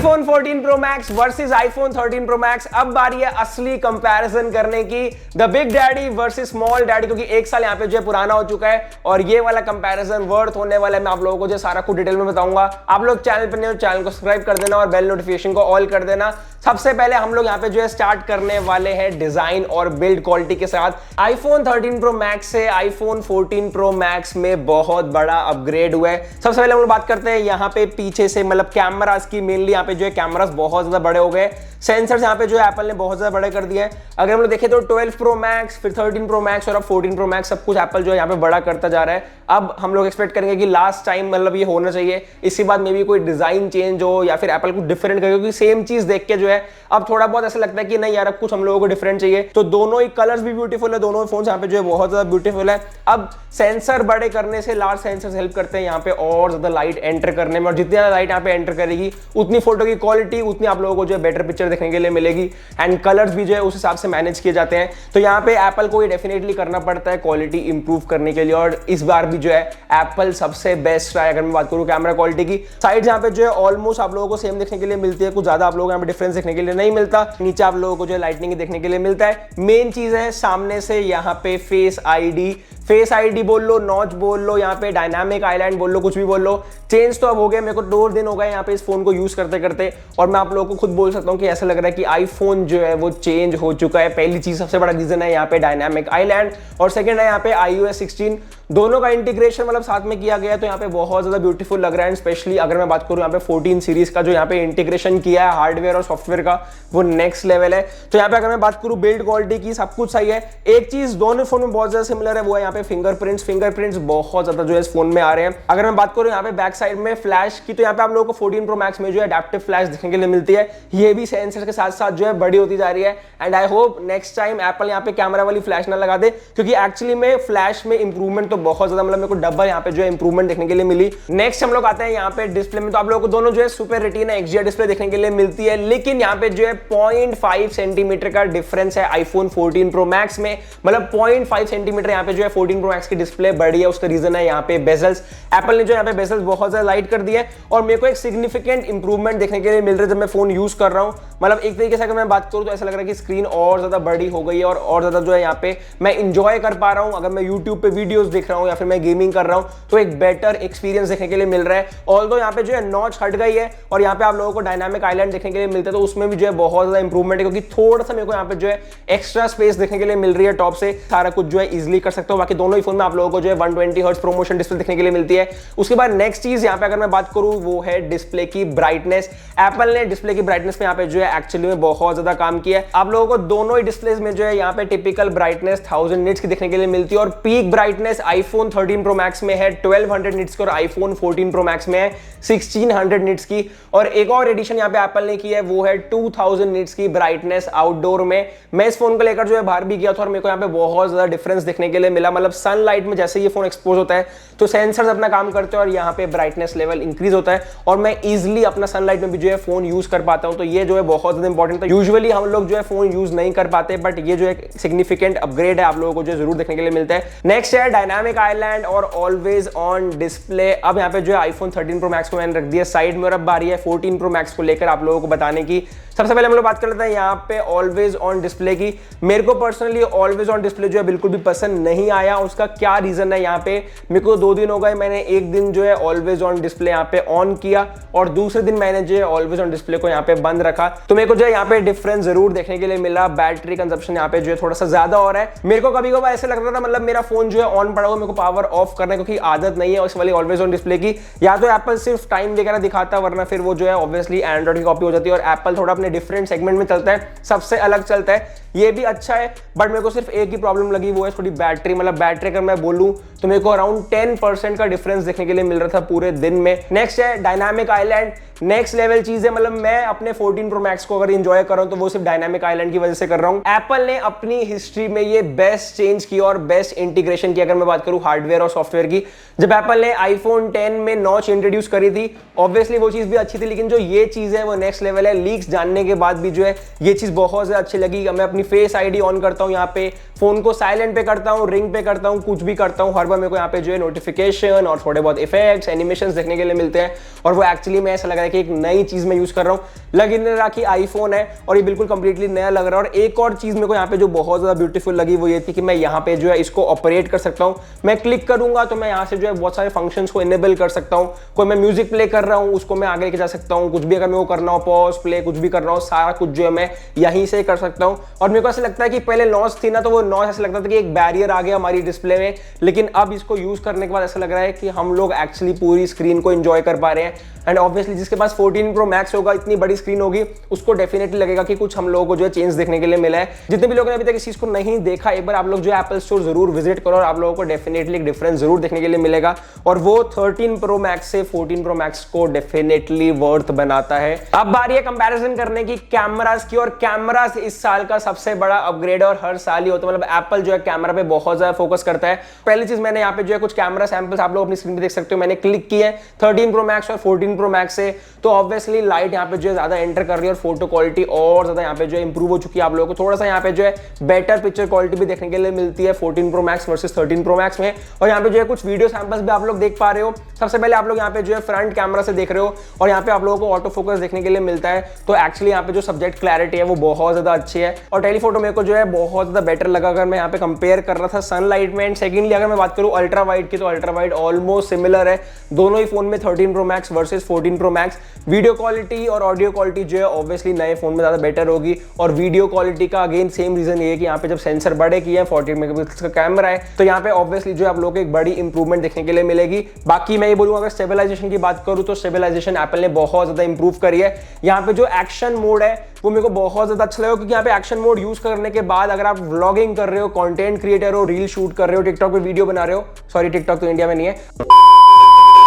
iPhone 14 Pro Max versus iPhone 13 Pro Max। अब बारी है असली कंपैरिजन करने की, the big daddy versus small daddy, क्योंकि एक साल यहाँ पे जो है पुराना हो चुका है और ये वाला कंपैरिजन वर्थ होने वाला है। मैं आप लोगों को जो सारा कुछ डिटेल में बताऊंगा। आप लोग चैनल पर नए हो, चैनल को सब्सक्राइब कर देना और बेल नोटिफिकेशन को ऑल कर देना। सबसे पहले हम लोग यहाँ पे जो है स्टार्ट करने वाले हैं डिजाइन और बिल्ड क्वालिटी के साथ। iPhone 13 Pro Max से iPhone 14 Pro Max में बहुत बड़ा अपग्रेड हुआ है। सबसे पहले हम लोग बात करते हैं यहाँ पे पीछे से, मतलब कैमरास की। मेनली यहाँ पे जो है कैमरास बहुत ज्यादा बड़े हो गए। सेंसर्स यहाँ पे जो है एप्पल ने बहुत ज्यादा बड़े कर दिए हैं। अगर हम लोग देखें तो 12 Pro Max, फिर 13 Pro Max और अब 14 Pro Max, सब कुछ एप्पल जो है यहाँ पे बड़ा करता जा रहा है। अब हम लोग एक्सपेक्ट करेंगे कि लास्ट टाइम मतलब ये होना चाहिए, इसके बाद मे भी कोई डिजाइन चेंज हो या फिर एप्पल कुछ डिफरेंट करे, क्योंकि सेम चीज देख के जो है अब थोड़ा बहुत ऐसा लगता है कि नहीं यार अब कुछ हम लोगों को डिफरेंट चाहिए। तो दोनों ही कलर्स भी ब्यूटीफुल है, दोनों फोन यहाँ पे जो है बहुत ज्यादा ब्यूटीफुल है। अब सेंसर बड़े करने से लार्ज सेंसर हेल्प करते हैं यहाँ पे और ज्यादा लाइट एंटर करने में, और जितनी ज्यादा लाइट यहाँ पे एंटर करेगी उतनी फोटो की क्वालिटी, उतनी आप लोगों को जो है बेटर पिक्चर देखने के लिए मिलेगी। एंड कलर्स भी जो है उस हिसाब से मैनेज किए जाते हैं। तो यहाँ पे एप्पल को ये डेफिनेटली करना पड़ता है क्वालिटी इंप्रूव करने के लिए, और इस बार भी जो है एप्पल सबसे बेस्ट रहा है। अगर मैं बात करूँ कैमरा क्वालिटी की, साइड यहाँ पे जो है ऑलमोस्ट आप लोगों को सेम देखने के लिए मिलती है, कुछ ज्यादा आप लोगों को यहाँ पे डिफरेंस देखने के लिए नहीं मिलता। नीचे आप लोगों को जो है लाइटनिंग देखने के लिए मिलता है। मेन चीज है सामने से यहाँ पे फेस आईडी बोल लो, नॉच बोल लो, यहाँ पे डायनामिक आइलैंड बोल लो, कुछ भी बोल लो, चेंज तो अब हो गया। मेरे को 2 दिन हो गए यहाँ पे इस फोन को यूज करते करते, और मैं आप लोगों को खुद बोल सकता हूँ कि ऐसा लग रहा है कि आईफोन जो है वो चेंज हो चुका है। पहली चीज, सबसे बड़ा रीजन है यहाँ पे डायनामिक आइलैंड, और सेकंड है यहाँ पे iOS 16। दोनों का इंटीग्रेशन मतलब साथ में किया गया, तो यहाँ पे बहुत ज्यादा ब्यूटीफुल लग रहा है। स्पेशली अगर मैं बात करूँ यहाँ पे 14 सीरीज का जो यहाँ पे इंटीग्रेशन किया है हार्डवेयर और सॉफ्टवेयर का, वो नेक्स्ट लेवल है। तो यहाँ पे अगर मैं बात करूँ बिल्ड क्वालिटी की, सब कुछ सही है। एक चीज दोनों फोन में बहुत ज्यादा सिमिलर है, वो है यहाँ पे फिंगरप्रिंट्स बहुत ज्यादा जो है इस फोन में आ रहे हैं। अगर मैं बात करूँ यहाँ पे बैक साइड में फ्लैश की, तो यहाँ पे आप लोगों को 14 Pro Max में जो है एडेप्टिव फ्लैश देखने के लिए मिलती है। ये भी सेंसर के साथ साथ जो है बड़ी होती जा रही है। And I hope next time Apple यहाँ पे कैमरा वाली फ्लैश ना लगा दे, क्योंकि एक्चुअली में फ्लैश में इंप्रूवमेंट तो बहुत ज्यादा, मतलब मेरे को डबल यहाँ पे जो है इंप्रूवमेंट देखने के लिए मिली। नेक्स्ट हम लोग आते हैं यहाँ पे डिस्प्ले में, तो आप लोगों को दोनों जो है सुपर रेटिना XDR डिस्प्ले देखने के लिए मिलती है, लेकिन यहाँ पे जो है 0.5 सेंटीमीटर का डिफरेंस है iPhone 14 Pro Max में। मतलब 0.5 सेंटीमीटर यहाँ पे जो है 14 Pro Max की डिस्प्ले बड़ी है। उसका रीजन है यहाँ पे बेजल्स। एप्पल ने जो यहाँ पे बेजल्स बहुत ज्यादा लाइट कर दिया है, और मेरे को एक सिग्निफिकेंट इंप्रूवमेंट देखने के लिए मिल रहा है जब मैं फोन यूज कर रहा हूँ। मतलब एक तरीके से अगर मैं बात करूँ तो ऐसा लग रहा है कि स्क्रीन और ज्यादा बड़ी हो गई है, और ज्यादा जो है यहाँ पे मैं इंजॉय कर पा रहा हूँ। अगर मैं यूट्यूब पे वीडियोस देख रहा हूँ या फिर मैं गेमिंग कर रहा हूँ, तो एक बेटर एक्सपीरियंस देखने के लिए मिल रहा है। ऑल्दो यहाँ पे जो है नॉच हट गई है, और यहाँ पे आप लोगों को डायनामिक आइलैंड देखने के लिए मिलता है, तो उसमें भी जो है बहुत ज्यादा इंप्रूवमेंट है, क्योंकि थोड़ा सा मेरे को यहाँ पे जो है एक्स्ट्रा स्पेस देखने के लिए मिल रही है। टॉप से सारा कुछ जो है इजिली कर सकते हो। बाकी दोनों ही फोन में आप लोगों को जो है 120 हर्ट्ज प्रोमोशन डिस्प्ले देखने के लिए मिलती है। उसके बाद नेक्स्ट चीज यहाँ पे अगर मैं बात करूँ, वो है डिस्प्ले की ब्राइटनेस। एप्पल ने डिस्प्ले की ब्राइटनेस पे यहाँ पे जो है एक्चुअली में बहुत ज्यादा काम किया है। आप लोगों को दोनों ही डिस्प्ले में जो है यहाँ पे टिपिकल ब्राइटनेस 1000 निट्स की देखने के लिए मिलती है, और peak brightness iPhone 13 Pro Max में है 1200 निट्स की, और iPhone 14 Pro Max में है 1600 निट्स की। और एक और एडिशन यहाँ पे एप्पल ने की है, वो है 2000 निट्स की ब्राइटनेस आउटडोर में। मैं इस फोन को लेकर जो है बाहर भी गया था, और मेरे को यहाँ पे बहुत ज्यादा डिफरेंस देखने के लिए मिला। मतलब सनलाइट में जैसे ये फोन एक्सपोज होता है तो सेंसर्स अपना काम करते हैं, और यहाँ पे ब्राइटनेस लेवल इंक्रीज होता है, और मैं इजिली अपना सनलाइट में भी जो है फोन यूज कर पाता हूँ। तो ये जो है बहुत ज्यादा इंपॉर्टेंट था। यूजुअली हम लोग जो है फोन यूज नहीं कर पाते, बट ये जो है सिग्निफिकेंट अपग्रेड है, आप लोगों को जो जरूर देखने के लिए मिलता है। नेक्स्ट है डायनामिक आइलैंड और ऑलवेज ऑन डिस्प्ले। अब यहाँ पे जो है iPhone 13 Pro Max को मैंने रख दिया साइड में, और अब बारी है 14 Pro Max को लेकर आप लोगों को बताने की। सबसे पहले हम लोग बात कर लेते हैं यहाँ पे ऑलवेज ऑन डिस्प्ले की। मेरे को पर्सनली ऑलवेज ऑन डिस्प्ले जो है बिल्कुल भी पसंद नहीं आया। उसका क्या रीजन है, यहाँ पे मेरे को 2 दिन हो गए, मैंने एक दिन जो है ऑलवेज ऑन डिस्प्ले यहाँ पे ऑन किया, और दूसरे दिन मैंने जो है ऑलवेज ऑन डिस्प्ले को यहाँ पे बंद रखा, तो मेरे को जो है यहाँ पे डिफरेंस जरूर देखने के लिए मिला। बैटरी कंजप्शन यहाँ पे जो है थोड़ा सा ज्यादा हो रहा है। मेरे को कभी कभी ऐसे लग रहा था मतलब मेरा फोन जो है ऑन पड़ा हुआ, मेरे को पावर ऑफ करना है, क्योंकि आदत नहीं है उस वाली ऑलवेज ऑन डिस्प्ले की। या तो एप्पल सिर्फ टाइम वगैरह दिखाता है, वरना फिर वो जो है ऑब्वियसली एंड्रॉइड की कॉपी हो जाती है, और एप्पल थोड़ा अपने डिफरेंट सेगमेंट में चलता है, सबसे अलग चलता है। ये भी अच्छा है, बट मेरे को सिर्फ एक ही प्रॉब्लम लगी, वो है थोड़ी बैटरी। मतलब बैटरी अगर मैं बोलूं तो मेरे को अराउंड 10% का डिफरेंस देखने के लिए मिल रहा था पूरे दिन में। नेक्स्ट है डायनामिक आइलैंड। नेक्स्ट लेवल चीज है, मतलब मैं अपने 14 Pro Max को अगर एंजॉय कर रहा हूं तो वो सिर्फ डायनामिक आइलैंड की वजह से कर रहा हूं। एप्पल ने अपनी हिस्ट्री में ये बेस्ट चेंज की और बेस्ट इंटीग्रेशन की, अगर मैं बात करूं हार्डवेयर और सॉफ्टवेयर की। जब एप्पल ने iPhone 10 में नॉच इंट्रोड्यूस करी थी, ऑब्वियसली वो चीज भी अच्छी थी, लेकिन जो ये चीज है वो नेक्स्ट लेवल है। लीक्स जानने होने के बाद भी जो है ये चीज़ बहुत ज़्यादा अच्छी लगी। मैं अपनी फेस आईडी ऑन करता हूँ, यहाँ पे फ़ोन को साइलेंट पे करता हूँ, रिंग पे करता हूँ, कुछ भी करता हूँ, हर बार मेरे को यहाँ पे जो है नोटिफिकेशन और थोड़े बहुत इफेक्ट्स, एनिमेशंस देखने के लिए मिलते हैं। और वो एक्चुअली में ऐसा लग रहा है कि एक नई चीज़ मैं यूज़ कर रहा हूँ। लग इन रहा कि आईफोन है और ये बिल्कुल कंप्लीटली नया लग रहा है। और एक और चीज़ मेरे को यहाँ पे जो बहुत ज़्यादा ब्यूटीफुल लगी वो ये थी कि मैं यहाँ पे जो है इसको ऑपरेट कर सकता हूँ। मैं क्लिक करूँगा तो मैं यहाँ से जो है बहुत सारे फंक्शंस को इनेबल कर सकता हूँ। कोई मैं म्यूजिक प्ले कर रहा हूँ उसको मैं आगे लेके जा सकता हूँ, कुछ भी अगर मेरे को करना हो, पॉज प्ले कुछ भी कर रहा हूँ, सारा कुछ जो है मैं यहीं से कर सकता हूँ। और मेरे को ऐसा लगता है कि पहले नॉच थी ना, तो वो नॉच ऐसा लगता था कि एक बैरियर आ गया हमारी डिस्प्ले में, लेकिन अब इसको यूज करने के बाद ऐसा लग रहा है कि हम लोग एक्चुअली पूरी स्क्रीन को एंजॉय कर पा रहे हैं। एंड ऑब्वियसली जिसके पास 14 Pro Max होगा, इतनी बड़ी स्क्रीन होगी, उसको डेफिनेटली लगेगा कि कुछ हम लोगों को जो है चेंज देखने के लिए मिला है। जितने भी लोगों ने अभी तक इस चीज को नहीं देखा, एक बार आप लोग जो है एप्पल स्टोर जरूर विजिट करो और आप लोगों को डेफिनेटली एक डिफरेंस जरूर देखने के लिए मिलेगा। और वो 13 Pro Max से 14 Pro Max को डेफिनेटली वर्थ बनाता है। अब बारी है कंपैरिजन करने की कैमरास की, और कैमरास इस साल का सबसे बड़ा अपग्रेड और हर साल ही होता है। मतलब एप्पल जो है कैमरा पे बहुत ज्यादा फोकस करता है। पहली चीज मैंने यहाँ पे जो है कुछ कैमरा सैंपल्स आप लोग अपनी स्क्रीन पे देख सकते हो, मैंने क्लिक किए 13 Pro Max और 14 Pro Max से, तो ऑब्वियसली लाइट यहाँ पे जो है ज्यादा एंटर कर रही है और फोटो क्वालिटी और ज्यादा यहाँ पे जो है इंप्रूव हो चुकी है। आप लोगों को थोड़ा सा यहाँ पे जो है बेटर पिक्चर क्वालिटी भी देखने के लिए मिलती है 14 Pro Max versus 13 Pro Max में। और यहाँ पे जो है कुछ वीडियो सैंपल्स भी आप लोग देख पा रहे हो। सबसे पहले आप लोग यहाँ पे जो है फ्रंट कैमरा से देख रहे हो और यहाँ पे आप लोगों को ऑटो फोकस देखने के लिए मिलता है। तो एक्चुअली यहाँ पे जो सब्जेक्ट क्लैरिटी है वो बहुत ज्यादा अच्छी है और टेलीफोटो मेरे को जो है बहुत ज्यादा बेटर लगा अगर मैं यहाँ पे कंपेयर कर रहा था सनलाइट में। एंड सेकेंडली अगर मैं बात करूँ अल्ट्रा वाइड की, तो अल्ट्रा वाइड ऑलमोस्ट सिमिलर है दोनों ही फोन में 13 Pro Max versus 14 Pro Max। Video quality और ऑडियो क्वालिटी जो है ऑब्वियसली नए फोन में ज्यादा बेटर होगी। और वीडियो क्वालिटी का अगेन सेम रीजन ये है कि यहाँ पे जब सेंसर बड़े किए हैं, 14 मेगापिक्सल का कैमरा है, तो यहाँ पे ऑब्वियसली जो है आप लोगों को एक बड़ी इंप्रूवमेंट देखने के लिए मिलेगी। बाकी मैं ये बोलूंगा अगर स्टेबलाइजेशन की बात करूँ तो स्टेबलाइजेशन एप्पल ने बहुत ज्यादा इंप्रूव करी है। यहाँ पे जो एक्शन मोड है वो मेरे को बहुत ज्यादा अच्छा लगा, क्योंकि यहाँ पे एक्शन मोड यूज करने के बाद अगर आप व्लॉगिंग कर रहे हो, कंटेंट क्रिएटर हो, रील शूट कर रहे हो, टिकटॉक पे वीडियो बना रहे हो, सॉरी टिकटॉक तो इंडिया में नहीं है।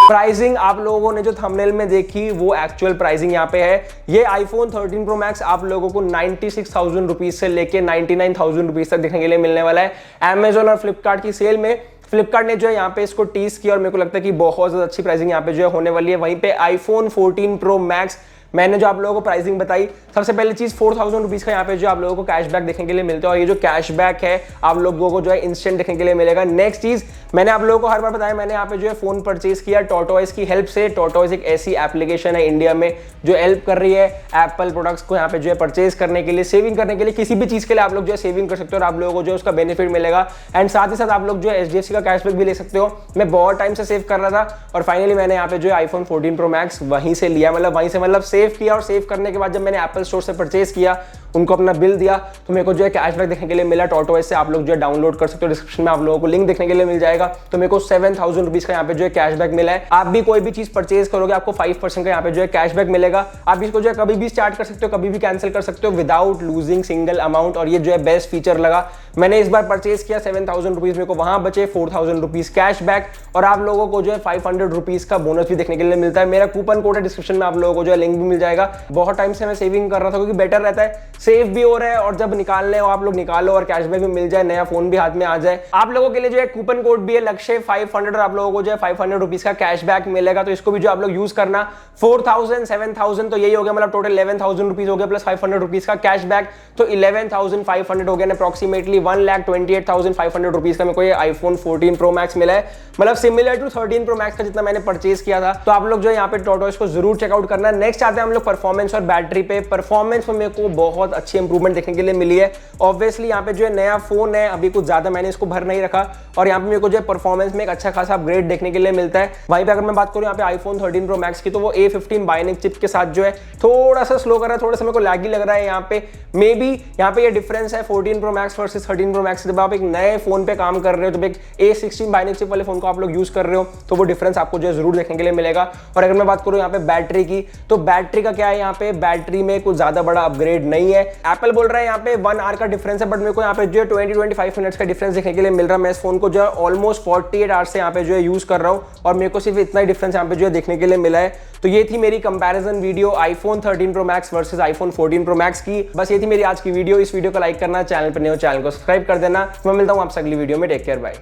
प्राइसिंग आप लोगों ने जो थंबनेल में देखी वो एक्चुअल प्राइसिंग यहाँ पे है। ये आईफोन 13 Pro Max आप लोगों को 96,000 रुपीज से लेके 99,000 रुपीज तक देखने के लिए मिलने वाला है। Amazon और फ्लिपकार्ट की सेल में फ्लिपकार्ट ने जो है यहाँ पे इसको टीज किया और मेरे को लगता है कि बहुत ज्यादा अच्छी प्राइसिंग यहाँ पे जो है होने वाली है। वहीं पे आईफोन 14 Pro Max मैंने जो आप लोगों को प्राइसिंग बताई, सबसे पहली चीज 4,000 रुपीज का यहाँ पे जो आप लोगों को कैशबैक देखने के लिए मिलता है और ये जो कैशबैक है आप लोगों को जो है इंस्टेंट देखने के लिए मिलेगा। नेक्स्ट चीज मैंने आप लोगों को हर बार बताया, मैंने यहाँ पे जो है फोन परचेज किया टॉर्टोइस की हेल्प से। टॉर्टोइस एक ऐसी एप्लीकेशन है इंडिया में जो हेल्प कर रही है एप्पल प्रोडक्ट्स को यहाँ पे जो है परचेज करने के लिए, सेविंग करने के लिए, किसी भी चीज के लिए आप लोग जो है सेविंग कर सकते हो और आप लोगों को जो है उसका बेनिफिट मिलेगा। एंड साथ ही साथ आप लोग जो है HDFC का कैशबैक भी ले सकते हो। मैं बहुत टाइम से सेव कर रहा था और फाइनली मैंने यहाँ पे जो है आईफोन 14 Pro Max वहीं से लिया, मतलब सेव किया। और सेव करने के बाद जब मैंने एप्पल स्टोर से परचेज किया, उनको अपना बिल दिया, तो मेरे को जो है कैशबैक देखने के लिए मिला टॉर्टोइस से। आप लोग जो है डाउनलोड कर सकते हो, डिस्क्रिप्शन में आप लोगों को लिंक देखने के लिए मिल जाएगा। तो मेरे को 7,000 रुपीज का यहाँ पे जो है कैशबैक मिला है। आप भी कोई भी चीज परचेज करोगे आपको 5% का यहाँ पे जो है कैशबैक मिलेगा। आप इसको जो है कभी भी स्टार्ट कर सकते हो, कभी भी कैंसिल कर सकते हो विदाउट लूजिंग सिंगल अमाउंट। और ये जो है बेस्ट फीचर लगा। मैंने इस बार परचेज किया 7,000 रुपीज, मेरे को वहां बचे 4,000 रुपीज कैशबैक और आप लोगों को जो है 500 रुपीज का बोनस भी देखने के लिए मिलता है। मेरा कूपन कोड है डिस्क्रिप्शन में, आप लोगों को जो है लिंक भी मिल जाएगा। बहुत टाइम से मैं सेविंग कर रहा था क्योंकि बेटर रहता है, सेव भी हो रहा है और जब निकालने हो आप लोग निकालो और कैशबैक भी मिल जाए, नया फोन भी हाथ में आ जाए। आप लोगों के लिए जो है कूपन कोड भी है लक्ष्य 500 और आप लोगों को जो है 500 रुपीज का कैशबैक मिलेगा। तो इसको भी जो आप लोग यूज करना। 4,000 7,000 तो यही हो गया, मतलब टोटल 11,000 रुपीज हो गया प्लस 500 रुपीज का कैशबैक, तो 11,500 हो गया। अप्रोक्सीमेटली 1,28,500 रुपीज का मेरे को ये आईफोन 14 Pro Max मिला है, मतलब सिमिलर टू 13 Pro Max का जितना मैंने परचेज किया था। तो आप लोग जो है यहाँ पे टॉर्टोइस को जरूर चेकआउट करना है। नेक्स्ट आते हैं हम लोग परफॉर्मेंस और बैटरी पे। परफॉर्मेंस में मेरे को बहुत अच्छी इंप्रूवमेंट देखने के लिए मिली है। ऑब्वियसली यहाँ पे जो है नया फोन है, अभी कुछ ज्यादा मैंने इसको भर नहीं रखा और यहाँ पे मेरे को जो है परफॉर्मेंस में एक अच्छा खासा अपग्रेड देखने के लिए मिलता है। वहीं पे अगर मैं बात करूँ यहाँ पे आईफोन 13 Pro Max की, तो वो A15 बायोनिक चिप के साथ जो है थोड़ा सा स्लो कर रहा है, थोड़ा सा मेरे को लैगी लग रहा है यहाँ पे। मे बी यहाँ पे ये डिफरेंस है 14 Pro Max versus 13 Pro Max। जब आप एक नए फोन पे काम कर रहे हो, जब एक A16 बायोनिक चिप वाले फोन को आप लोग यूज कर रहे हो, तो वो डिफरेंस आपको जो है जरूर देखने के लिए मिलेगा। और अगर मैं बात करूँ यहाँ पे बैटरी की, तो बैटरी का क्या है, यहाँ पे बैटरी में कुछ ज्यादा बड़ा अपग्रेड नहीं है। एप्पल बोल रहा है यहाँ पे 1 आवर का डिफरेंस है, बट मेरे को यहाँ पे जो है 20-25 मिनट्स का डिफरेंस देखने के लिए मिल रहा है। मैं इस फोन को जो है ऑलमोस्ट 48 आवर्स से यहाँ पे जो है यूज कर रहा हूँ और मेरे को सिर्फ इतना ही डिफरेंस यहाँ पे जो है देखने के लिए मिला है। तो ये थी मेरी comparison video iPhone 13 Pro Max versus iPhone 14 Pro Max की। बस ये थी मेरी आज की वीडियो। इस वीडियो को लाइक करना, चैनल पर नए हो चैनल को सब्सक्राइब कर देना। मैं मिलता हूँ आपसे अगली वीडियो में। Take care, bye.